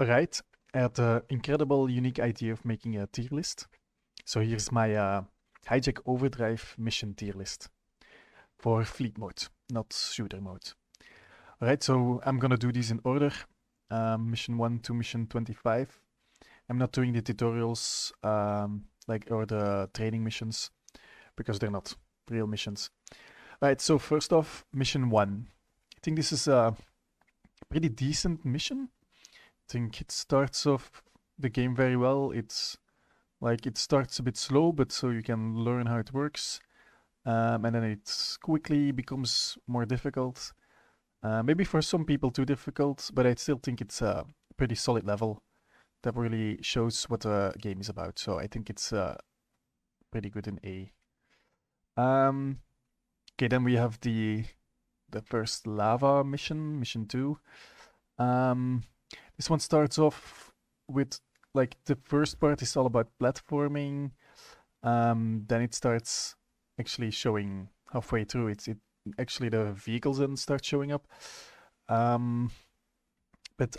Alright, I had the incredible, unique idea of making a tier list. So here's my Hijack Overdrive mission tier list for fleet mode, not shooter mode. Alright, so I'm gonna do these in order. Mission 1 to mission 25. I'm not doing the tutorials or the training missions because they're not real missions. Alright, so first off, mission 1. I think this is a pretty decent mission. I think it starts off the game very well. It starts a bit slow, but so you can learn how it works. And then it quickly becomes more difficult. Maybe for some people too difficult, but I still think it's a pretty solid level that really shows what the game is about. So I think it's pretty good in A. Okay, then we have the first lava mission, mission 2. This one starts off with like the first part is all about platforming. Then it starts actually showing halfway through. It actually the vehicles then start showing up. But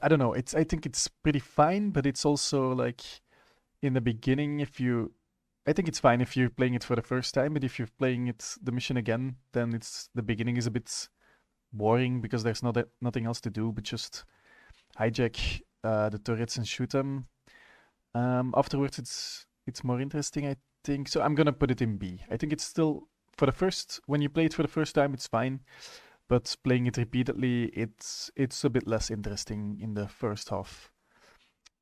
I don't know. I think it's pretty fine, but it's also like in the beginning I think it's fine if you're playing it for the first time, but if you're playing the mission again, then the beginning is a bit boring because there's nothing else to do but just hijack the turrets and shoot them. Afterwards, it's more interesting, I think. So I'm gonna put it in B. I think it's still when you play it for the first time, it's fine, but playing it repeatedly, it's a bit less interesting in the first half.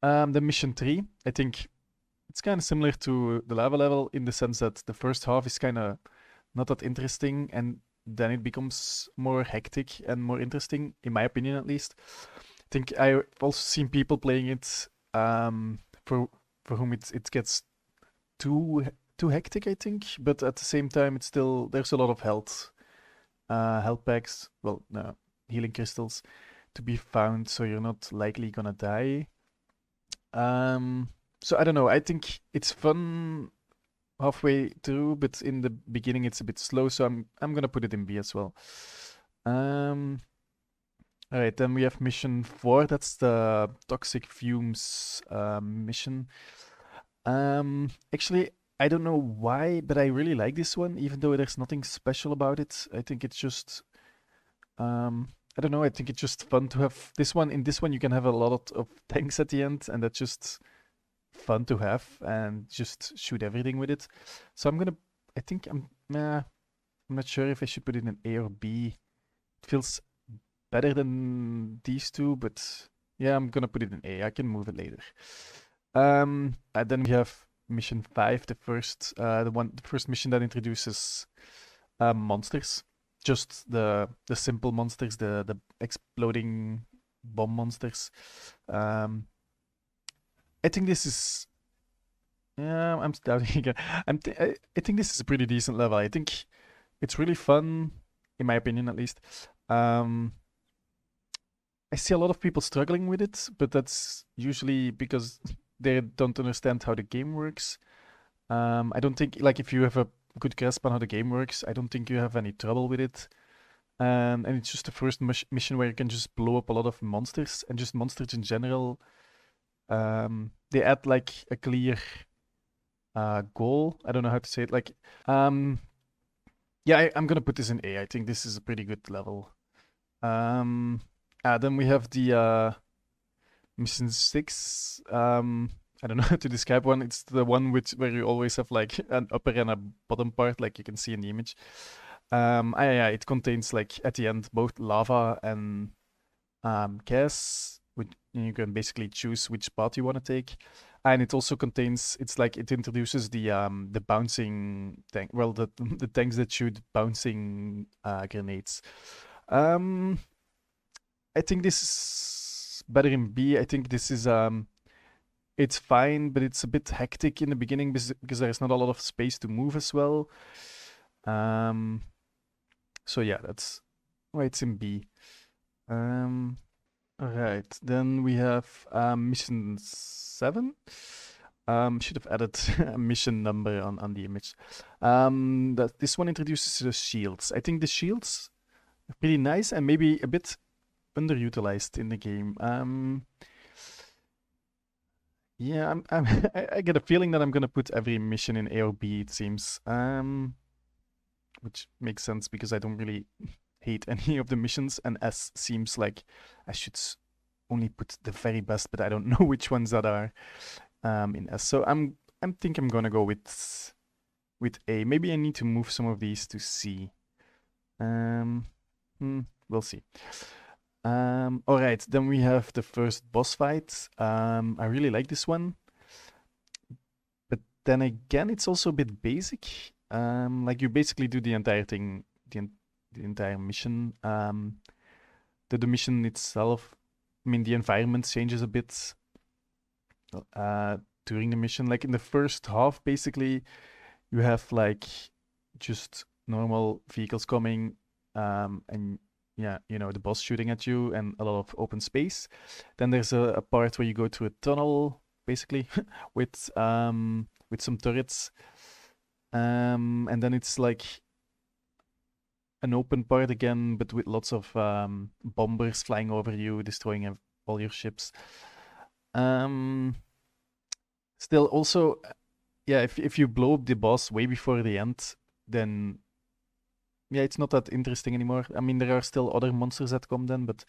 The mission 3, I think it's kind of similar to the lava level in the sense that the first half is kind of not that interesting, and then it becomes more hectic and more interesting, in my opinion at least. I think I've also seen people playing it for whom it gets too hectic, I think. But at the same time, there's a lot of health packs, well, no, healing crystals to be found, so you're not likely gonna die. So I don't know. I think it's fun halfway through, but in the beginning it's a bit slow. So I'm gonna put it in B as well. All right, then we have mission 4. That's the toxic fumes mission. Actually, I don't know why, but I really like this one, even though there's nothing special about it. I think it's just, I don't know. I think it's just fun to have this one. In this one, you can have a lot of tanks at the end, and that's just fun to have, and just shoot everything with it. So I think I'm not sure if I should put it in A or B. It feels better than these two, but yeah, I'm gonna put it in A. I can move it later. And then we have mission 5, the first mission that introduces monsters. Just the simple monsters, the exploding bomb monsters. I think this is. Yeah, I'm doubting again. I think this is a pretty decent level. I think it's really fun, in my opinion at least. I see a lot of people struggling with it, but that's usually because they don't understand how the game works. I don't think, like, if you have a good grasp on how the game works, I don't think you have any trouble with it. And it's just the first mission where you can just blow up a lot of monsters, and just monsters in general. They add like a clear goal. I don't know how to say it. Like, yeah, I'm gonna put this in A. I think this is a pretty good level. Then we have the mission 6. I don't know how to describe one. It's the one where you always have like an upper and a bottom part, like you can see in the image. Yeah, it contains like at the end both lava and gas, which you can basically choose which path you want to take. And it also contains, it introduces the bouncing tank, well, the tanks that shoot bouncing grenades. I think this is better in B. I think this is it's fine, but it's a bit hectic in the beginning because there's not a lot of space to move as well. So yeah, that's why it's in B. Alright, then we have mission 7. Should have added a mission number on the image. This one introduces the shields. I think the shields are pretty nice and maybe a bit underutilized in the game. Yeah, I get a feeling that I'm gonna put every mission in A or B, it seems. Which makes sense because I don't really hate any of the missions, and S seems like I should only put the very best, but I don't know which ones that are in S. So I'm think I'm gonna go with A. Maybe I need to move some of these to C. Um, we'll see. All right, then we have the first boss fight. I really like this one, but then again, it's also a bit basic. Like you basically do the entire thing, the entire mission. The mission itself, I mean, the environment changes a bit during the mission. Like in the first half, basically, you have like just normal vehicles coming, and yeah, you know, the boss shooting at you and a lot of open space. Then there's a part where you go to a tunnel, basically, with some turrets. And then it's like an open part again, but with lots of bombers flying over you, destroying all your ships. Still, also, yeah, if you blow up the boss way before the end, then yeah, it's not that interesting anymore. I mean, there are still other monsters that come then, but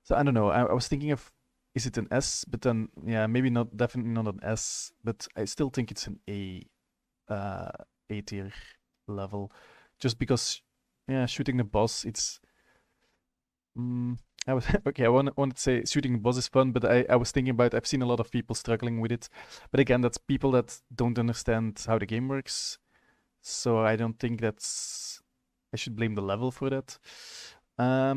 so I don't know. I was thinking of, is it an S? But then yeah, maybe not, definitely not an S. But I still think it's an A tier level, just because yeah, shooting the boss, it's I was okay. I wanted to say shooting the boss is fun, but I was thinking about, I've seen a lot of people struggling with it, but again, that's people that don't understand how the game works. So I don't think I should blame the level for that.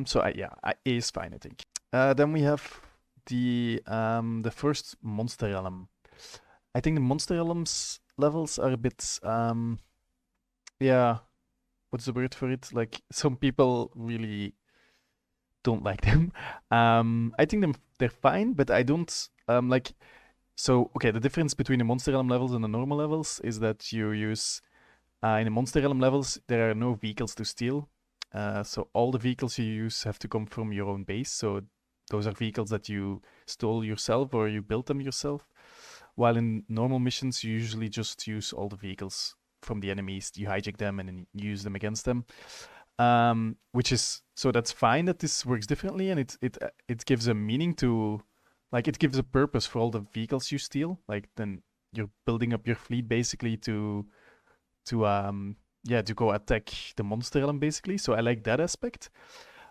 So yeah, A is fine, I think. Then we have the first monster realm. I think the monster realms levels are a bit yeah, what's the word for it? Like some people really don't like them. I think they're fine, but I don't like. So okay, the difference between the monster realm levels and the normal levels is that you use in the monster realm levels there are no vehicles to steal. So all the vehicles you use have to come from your own base. So those are vehicles that you stole yourself or you built them yourself. While in normal missions, you usually just use all the vehicles from the enemies. You hijack them and then use them against them. Which is, so that's fine that this works differently, and it gives a meaning to, like, it gives a purpose for all the vehicles you steal. Like then you're building up your fleet basically to yeah, to go attack the monster realm basically. So I like that aspect.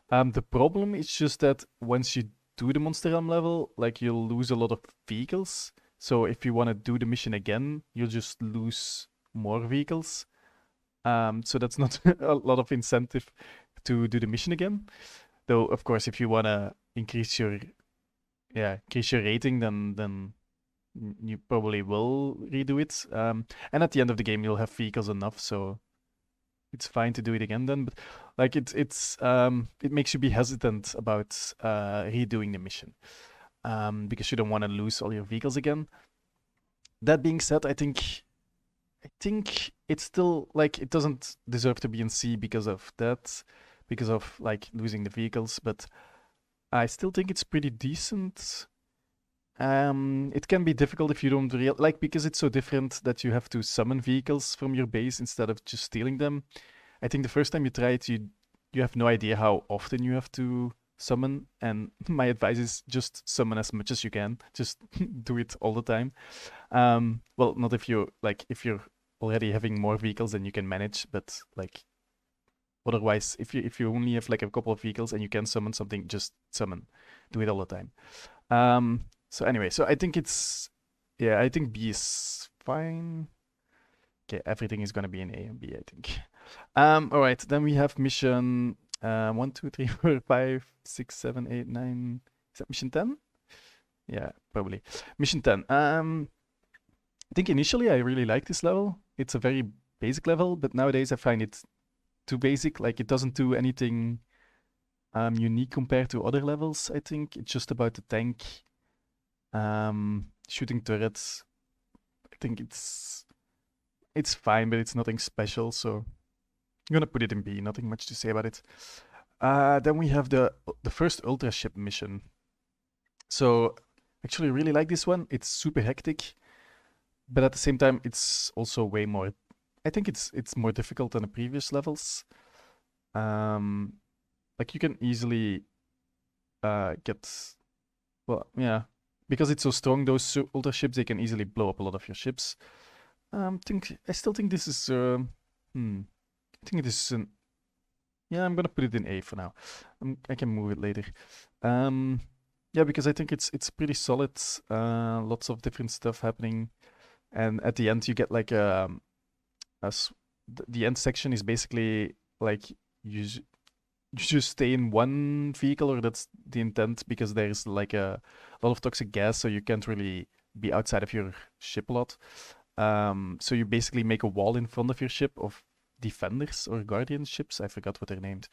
The problem is just that once you do the monster realm level, like you'll lose a lot of vehicles. So if you want to do the mission again, you'll just lose more vehicles. So that's not a lot of incentive to do the mission again. Though, of course, if you want to increase your rating, then you probably will redo it. And at the end of the game, you'll have vehicles enough, so it's fine to do it again then. But like it makes you be hesitant about redoing the mission, because you don't want to lose all your vehicles again. That being said, I think it's still like it doesn't deserve to be in C because of that, because of like losing the vehicles, but I still think it's pretty decent. It can be difficult if you don't like, because it's so different that you have to summon vehicles from your base instead of just stealing them. I think the first time you try it, you have no idea how often you have to summon, and my advice is just summon as much as you can. Just do it all the time. Well, not if you're already having more vehicles than you can manage, but like otherwise, if you only have like a couple of vehicles and you can summon something, just summon. Do it all the time. So anyway, so I think I think B is fine. Okay, everything is gonna be in A and B, I think. All right, then we have mission 1, 2, 3, 4, 5, 6, 7, 8, 9. Is that mission 10? Yeah, probably. Mission 10. I think initially I really like this level. It's a very basic level, but nowadays I find it too basic. Like it doesn't do anything unique compared to other levels, I think. It's just about the tank shooting turrets. I think it's fine, but it's nothing special, so I'm gonna put it in B. Nothing much to say about it. Then we have the first ultra ship mission. So actually really like this one. It's super hectic, but at the same time, it's also way more. I think it's more difficult than the previous levels. Like you can easily get well, yeah, because it's so strong. Those ultra ships they can easily blow up a lot of your ships. I still think this is I think this is an yeah. I'm gonna put it in A for now. I can move it later. Yeah, because I think it's pretty solid. Lots of different stuff happening, and at the end you get like the end section is basically like you you just stay in one vehicle, or that's the intent, because there's like a lot of toxic gas, so you can't really be outside of your ship a lot. So you basically make a wall in front of your ship of defenders or guardian ships. I forgot what they're named.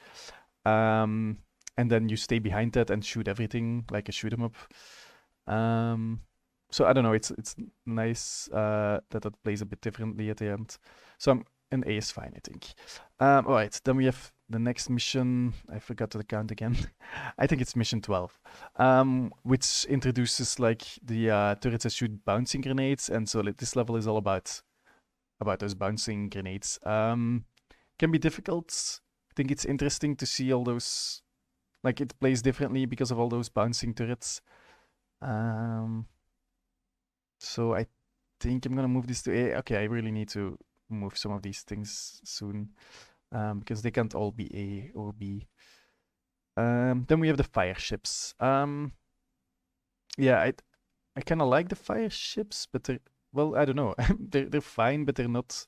Um, and then you stay behind that and shoot everything like a shoot 'em up. So I don't know. It's nice that that plays a bit differently at the end. So an A is fine, I think. All right, then we have the next mission. I forgot to count again. I think it's mission 12, which introduces like the turrets that shoot bouncing grenades, and so this level is all about those bouncing grenades. Can be difficult. I think it's interesting to see all those, like it plays differently because of all those bouncing turrets. So I think I'm gonna move this to A. Okay, I really need to move some of these things soon, because they can't all be A or B. Then we have the fire ships. Yeah, I kind of like the fire ships, but they're, well, I don't know. They're fine, but they're not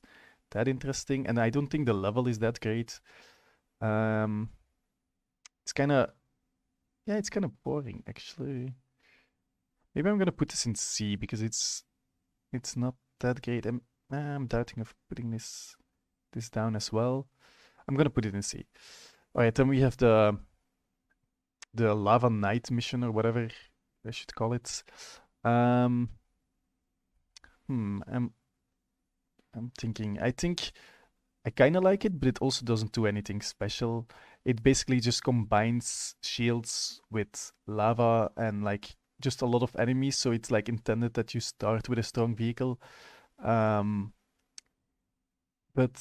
that interesting, and I don't think the level is that great. It's kind of yeah, it's kind of boring actually. Maybe I'm gonna put this in C because it's not that great. I'm doubting of putting this down as well. I'm gonna put it in C. All right, then we have the Lava Knight mission or whatever I should call it. I'm thinking. I think I kind of like it, but it also doesn't do anything special. It basically just combines shields with lava and like just a lot of enemies, so it's like intended that you start with a strong vehicle. But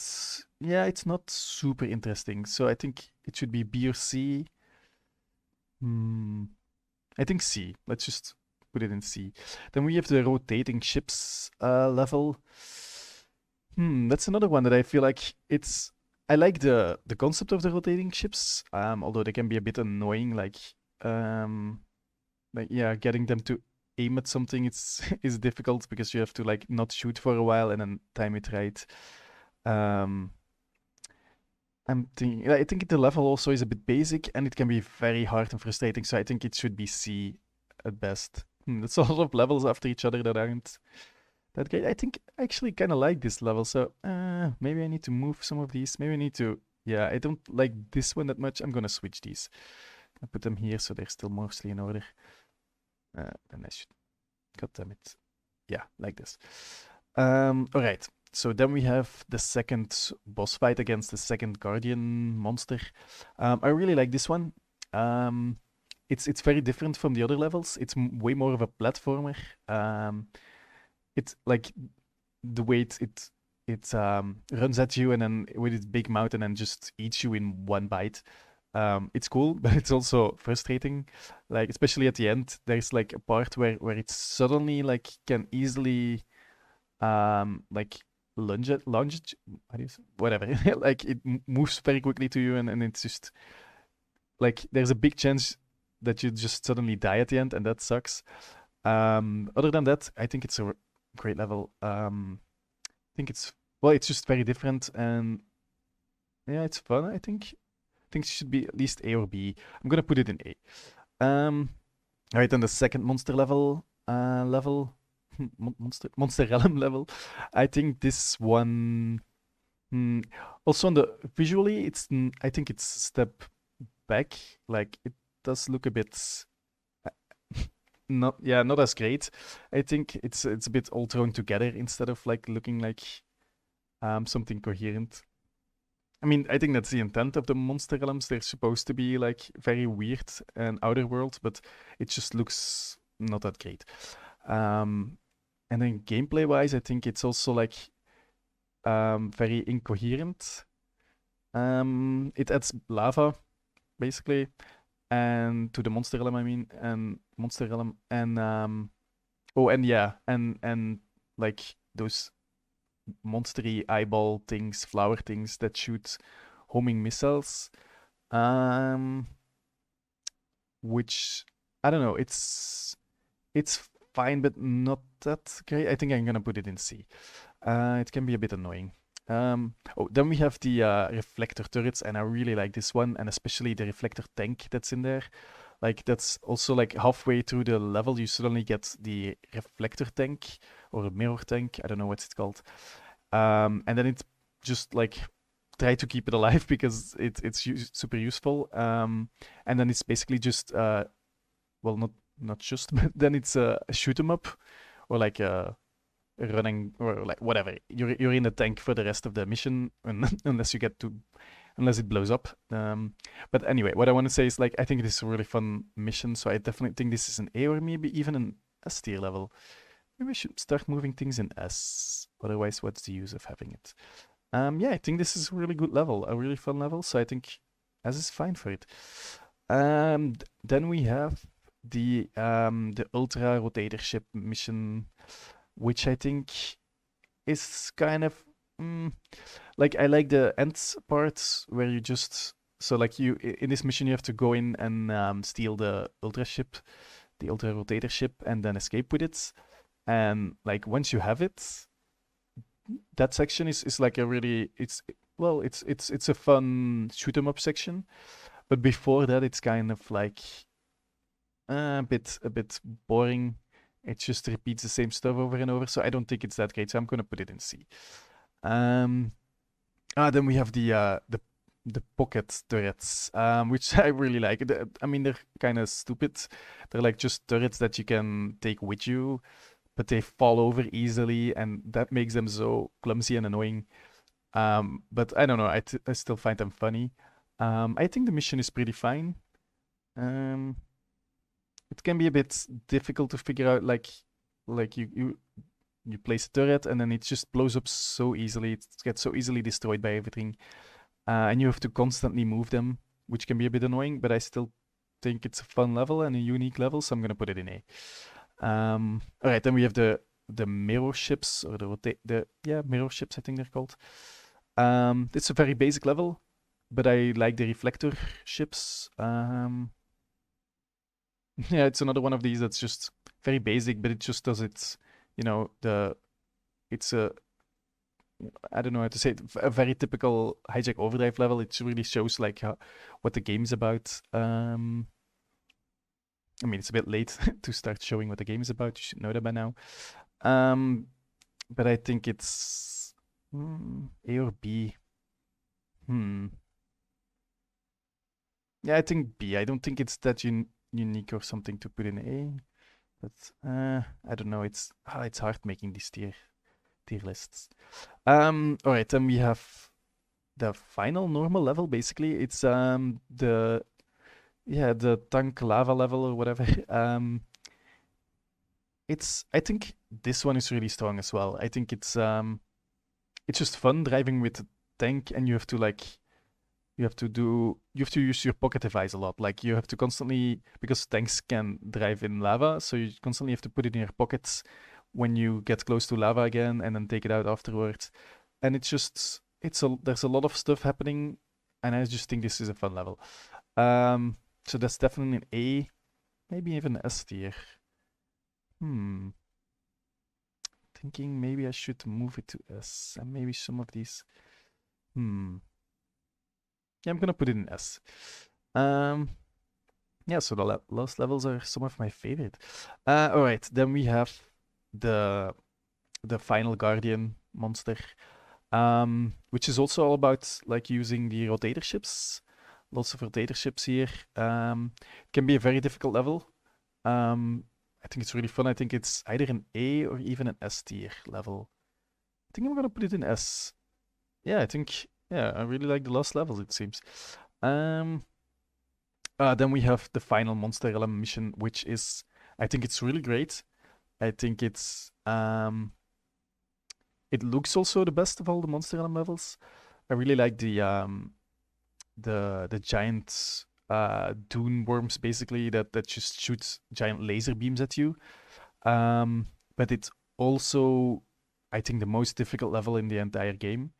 yeah, it's not super interesting. So I think it should be B or C. I think C. Let's just put it in C. Then we have the rotating ships level. That's another one that I feel like it's. I like the concept of the rotating ships, although they can be a bit annoying. Like yeah, getting them to aim at something is difficult because you have to like not shoot for a while and then time it right. I think the level also is a bit basic and it can be very hard and frustrating. So I think it should be C at best. That's a lot of levels after each other that aren't that great. I think I actually kind of like this level. So maybe I need to move some of these. Maybe I need to. Yeah, I don't like this one that much. I'm gonna switch these. I put them here so they're still mostly in order. Then I should. God damn it. Yeah, like this. All right. So then we have the second boss fight against the second Guardian monster. I really like this one. It's very different from the other levels. It's way more of a platformer. It's like the way it runs at you and then with its big mouth and then just eats you in one bite. It's cool, but it's also frustrating. Like especially at the end, there's like a part where it suddenly like can easily like lunge it, how do you say? Whatever. Like it moves very quickly to you and it's just like there's a big chance that you just suddenly die at the end and that sucks. Other than that, I think it's a great level. I think it's well, it's just very different and yeah, it's fun. I think it should be at least A or B. I'm gonna put it in A. All right, then the second monster level, monster realm level. I think this one. Also on the visually, I think it's a step back. Like it does look a bit not as great. I think it's a bit all thrown together instead of like looking like something coherent. I mean, I think that's the intent of the monster realms. They're supposed to be like very weird and outer world, but it just looks not that great. And then gameplay wise, I think it's also like very incoherent. It adds lava basically, and to the monster realm, I mean, and monster realm, and oh, and yeah, and like those monstery eyeball things, flower things that shoot homing missiles. Um, which I don't know. It's fine, but not that great. I think I'm gonna put it in C. It can be a bit annoying. Oh, then we have the reflector turrets, and I really like this one, and especially the reflector tank that's in there. Like that's also like halfway through the level, you suddenly get the reflector tank or a mirror tank. I don't know what's it called. And then it's just like try to keep it alive because it's super useful. And then it's basically just well, not just, but then it's a shoot 'em up or like a running or like whatever. You're in the tank for the rest of the mission unless you get to unless it blows up. But anyway, what I want to say is like I think this is a really fun mission, so I definitely think this is an A or maybe even an S tier level. Maybe we should start moving things in S. Otherwise, what's the use of having it? Yeah, I think this is a really good level, a really fun level. So I think S is fine for it. Then we have the Ultra Rotator Ship mission, which I think is kind of like I like the end parts where you just so like you in this mission you have to go in and steal the Ultra ship, the Ultra Rotator ship, and then escape with it. And like once you have it, that section is like a really it's well it's a fun shoot 'em up section. But before that, it's kind of like a bit boring. It just repeats the same stuff over and over, so I don't think it's that great. So I'm gonna put it in C. Then we have the pocket turrets, which I really like. I mean, they're kind of stupid. They're like just turrets that you can take with you, but they fall over easily, and that makes them so clumsy and annoying. But I don't know. I still find them funny. I think the mission is pretty fine. It can be a bit difficult to figure out, like you place a turret and then it just blows up so easily. It gets so easily destroyed by everything, and you have to constantly move them, which can be a bit annoying. But I still think it's a fun level and a unique level, so I'm gonna put it in A. All right, then we have the mirror ships or the mirror ships, I think they're called. It's a very basic level, but I like the reflector ships. Yeah, it's another one of these that's just very basic, but it just does its, it's a, I don't know how to say it, a very typical Hijack Overdrive level. It really shows like what the game's about. I mean, it's a bit late to start showing what the game is about. You should know that by now. But I think it's A or B. Yeah, I think B. I don't think it's that unique or something to put in A. But I don't know. It's hard making these tier lists. All right, then we have the final normal level. Basically, it's the tank lava level or whatever. I think this one is really strong as well. I think it's just fun driving with the tank, and you have to use your pocket device a lot. Like you have to constantly, because tanks can drive in lava, so you constantly have to put it in your pockets when you get close to lava again, and then take it out afterwards. And there's a lot of stuff happening, and I just think this is a fun level. So that's definitely an A, maybe even S tier. Thinking maybe I should move it to S, and maybe some of these. Yeah, I'm gonna put it in S. Yeah, so the last levels are some of my favorite. All right, then we have the final guardian monster, which is also all about like using the rotator ships. Lots of rotator ships here. It can be a very difficult level. I think it's really fun. I think it's either an A or even an S tier level. I think I'm gonna put it in S. Yeah, I really like the last levels, it seems. Then we have the final monster realm mission, which is I think it's really great. I think it looks also the best of all the Monster Island levels. I really like the giant dune worms basically that just shoots giant laser beams at you. But it's also, I think, the most difficult level in the entire game.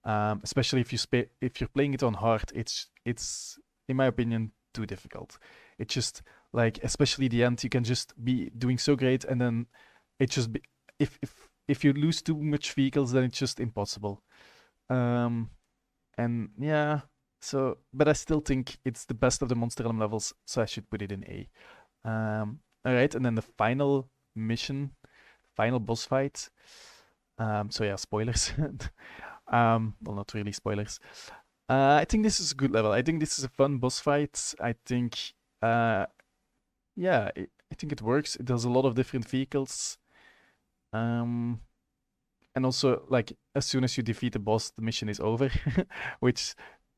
Especially if you're playing it on hard, it's in my opinion too difficult. It just like, especially the end, you can just be doing so great, and then it just be, if you lose too much vehicles, then it's just impossible. Um, and yeah, so but I still think it's the best of the Monster Island levels, so I should put it in A. All right, and then the final mission, final boss fight. So yeah, spoilers. Well, not really spoilers. I think this is a good level. I think this is a fun boss fight. I think, yeah, I think it works. It does a lot of different vehicles. And also, like, as soon as you defeat the boss, the mission is over, which,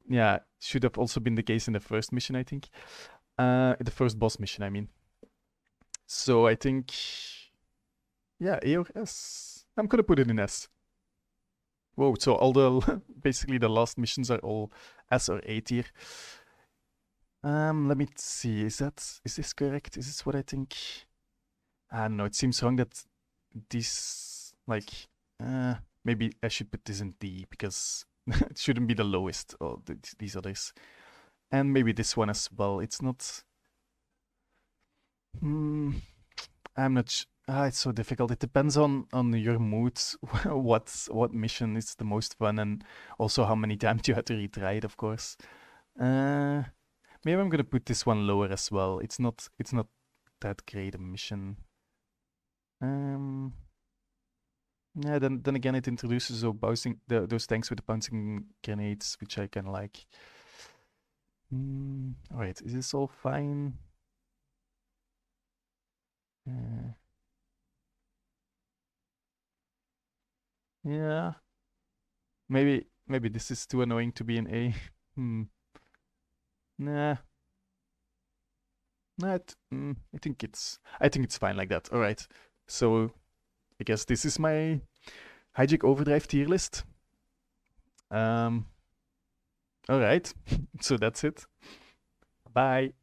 yeah, should have also been the case in the first mission, I think. The first boss mission, I mean. So I think, yeah, A or S. I'm gonna put it in S. Whoa, so all the basically the last missions are all S or A tier. Let me see. Is this correct? Is this what I think? No, it seems wrong that this like maybe I should put this in D because it shouldn't be the lowest or these others. And maybe this one as well. It's not. I'm not. It's so difficult. It depends on your mood, what mission is the most fun, and also how many times you have to retry it, of course. Maybe I'm gonna put this one lower as well. It's not that great a mission. Yeah, then again, it introduces those tanks with the bouncing grenades, which I kind of like. All right, is this all fine? Yeah, maybe this is too annoying to be an A. Nah, I think it's fine like that. All right, so I guess this is my Hijack Overdrive tier list. All right, so that's it. Bye.